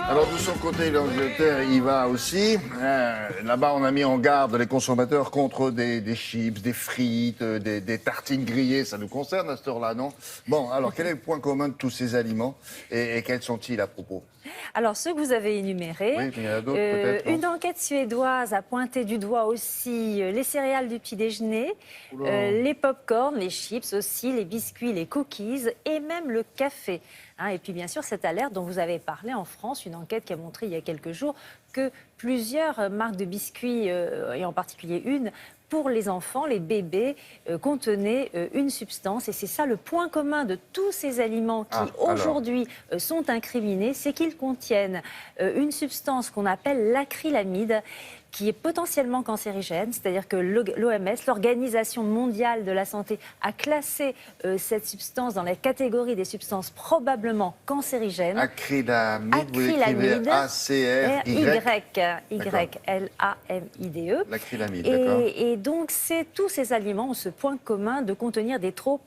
Alors de son côté, l'Angleterre y va aussi. Là-bas, on a mis en garde les consommateurs contre des chips, des frites, des tartines grillées. Ça nous concerne à cette heure-là, non? Bon, alors quel est le point commun de tous ces aliments et quels sont-ils à propos? Alors, ceux que vous avez énumérés, Oui, mais il y en a d'autres peut-être, non? une enquête suédoise a pointé du doigt aussi les céréales du petit-déjeuner, Oula. les pop-corn, les chips aussi, les biscuits, les cookies et même le café. Hein, et puis, bien sûr, cette alerte dont vous avez parlé en France, une enquête qui a montré il y a quelques jours que plusieurs marques de biscuits, et en particulier une, pour les enfants, les bébés, contenaient une substance. Et c'est ça le point commun de tous ces aliments qui, aujourd'hui, sont incriminés, c'est qu'ils contiennent une substance qu'on appelle l'acrylamide, qui est potentiellement cancérigène, c'est-à-dire que l'OMS, l'Organisation mondiale de la santé, a classé cette substance dans la catégorie des substances probablement cancérigènes. Acrylamide, vous l'écrivez A-C-R-Y-Y-L-A-M-I-D-E. L'acrylamide, d'accord. Et donc, tous ces aliments ont ce point commun de contenir des taux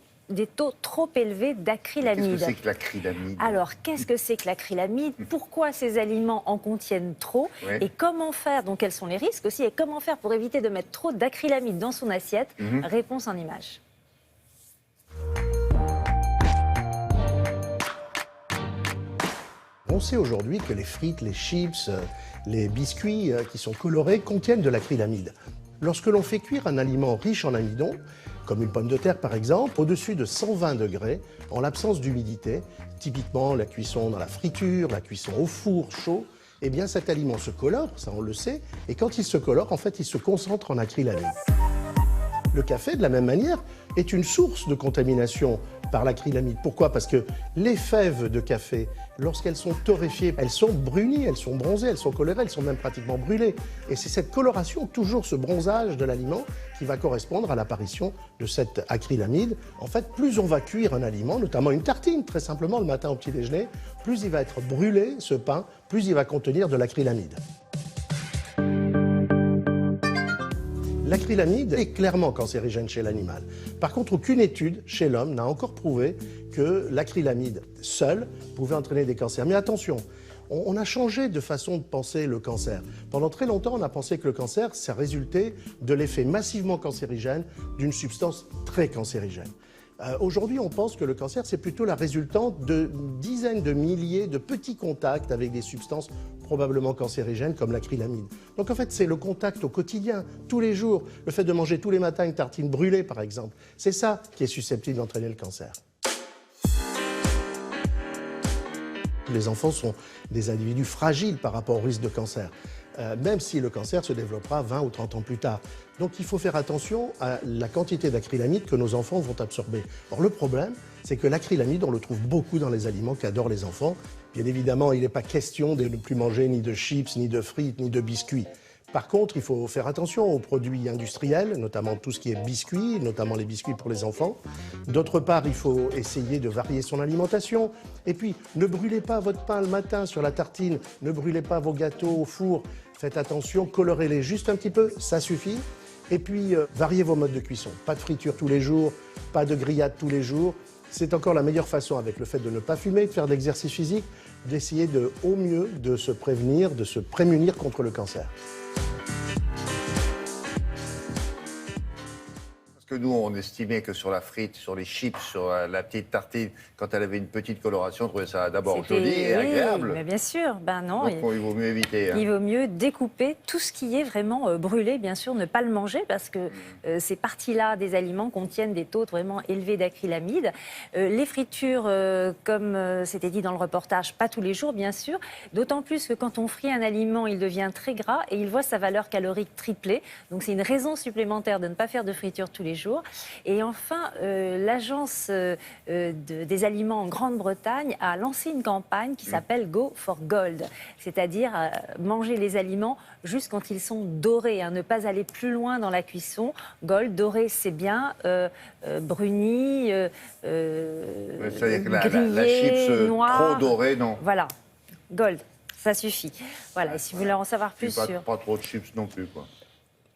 trop élevés d'acrylamide. Qu'est-ce que c'est que l'acrylamide? Alors, qu'est-ce que c'est que l'acrylamide? Pourquoi ces aliments en contiennent trop? Oui. Et comment faire? Donc, quels sont les risques aussi? Et comment faire pour éviter de mettre trop d'acrylamide dans son assiette? Réponse en images. On sait aujourd'hui que les frites, les chips, les biscuits qui sont colorés contiennent de l'acrylamide. Lorsque l'on fait cuire un aliment riche en amidon, comme une pomme de terre par exemple, au-dessus de 120 degrés, en l'absence d'humidité, typiquement la cuisson dans la friture, la cuisson au four chaud, eh bien cet aliment se colore, ça on le sait, et quand il se colore, en fait, il se concentre en acrylamide. Le café, de la même manière, est une source de contamination par l'acrylamide. Pourquoi? Parce que les fèves de café, lorsqu'elles sont torréfiées, elles sont brunies, elles sont bronzées, elles sont colorées, elles sont même pratiquement brûlées. Et c'est cette coloration, toujours ce bronzage de l'aliment, qui va correspondre à l'apparition de cette acrylamide. En fait, plus on va cuire un aliment, notamment une tartine, très simplement, le matin au petit déjeuner, plus il va être brûlé, ce pain, plus il va contenir de l'acrylamide. L'acrylamide est clairement cancérigène chez l'animal. Par contre, aucune étude chez l'homme n'a encore prouvé que l'acrylamide seul pouvait entraîner des cancers. Mais attention, on a changé de façon de penser le cancer. Pendant très longtemps, on a pensé que le cancer, ça résultait de l'effet massivement cancérigène d'une substance très cancérigène. Aujourd'hui, on pense que le cancer, c'est plutôt la résultante de dizaines de milliers de petits contacts avec des substances probablement cancérigènes comme l'acrylamide. Donc en fait, c'est le contact au quotidien, tous les jours, le fait de manger tous les matins une tartine brûlée par exemple. C'est ça qui est susceptible d'entraîner le cancer. Les enfants sont des individus fragiles par rapport au risque de cancer, même si le cancer se développera 20 ou 30 ans plus tard. Donc il faut faire attention à la quantité d'acrylamide que nos enfants vont absorber. Or le problème, c'est que l'acrylamide, on le trouve beaucoup dans les aliments qu'adorent les enfants. Bien évidemment, il n'est pas question de ne plus manger ni de chips, ni de frites, ni de biscuits. Par contre, il faut faire attention aux produits industriels, notamment tout ce qui est biscuits, notamment les biscuits pour les enfants. D'autre part, il faut essayer de varier son alimentation. Et puis, ne brûlez pas votre pain le matin sur la tartine, ne brûlez pas vos gâteaux au four. Faites attention, colorez-les juste un petit peu, ça suffit. Et puis, variez vos modes de cuisson. Pas de friture tous les jours, pas de grillade tous les jours. C'est encore la meilleure façon, avec le fait de ne pas fumer, de faire de l'exercice physique, d'essayer au mieux de se prévenir, de se prémunir contre le cancer. Que nous, on estimait que sur la frite, sur les chips, sur la petite tartine, quand elle avait une petite coloration, on trouvait ça d'abord joli et agréable. Mais bien sûr, ben non. Donc, il vaut mieux éviter. Il vaut mieux découper tout ce qui est vraiment brûlé, bien sûr, ne pas le manger parce que ces parties-là des aliments contiennent des taux vraiment élevés d'acrylamide. Les fritures, comme c'était dit dans le reportage, pas tous les jours, bien sûr. D'autant plus que quand on frit un aliment, il devient très gras et il voit sa valeur calorique tripler. Donc c'est une raison supplémentaire de ne pas faire de friture tous les jours. Et enfin, l'agence des aliments en Grande-Bretagne a lancé une campagne qui s'appelle Go for Gold, c'est-à-dire manger les aliments juste quand ils sont dorés, hein, ne pas aller plus loin dans la cuisson. Gold, doré, c'est bien, bruni, c'est-à-dire que grillé, la chips noir. trop dorée, non. Voilà, Gold, ça suffit. Voilà, et si vous voulez en savoir plus pas, sur... pas trop de chips non plus, quoi.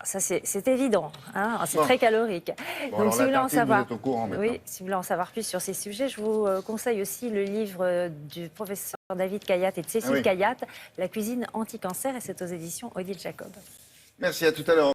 Ça, c'est évident. Hein, c'est Bon. très calorique. Bon, Donc, alors, si la vous voulez en tartine, savoir, vous êtes au courant maintenant. oui, si vous voulez en savoir plus sur ces sujets, je vous conseille aussi le livre du professeur David Kayat et de Cécile Ah oui. Kayat, La cuisine anti-cancer, et c'est aux éditions Odile Jacob. Merci, à tout à l'heure.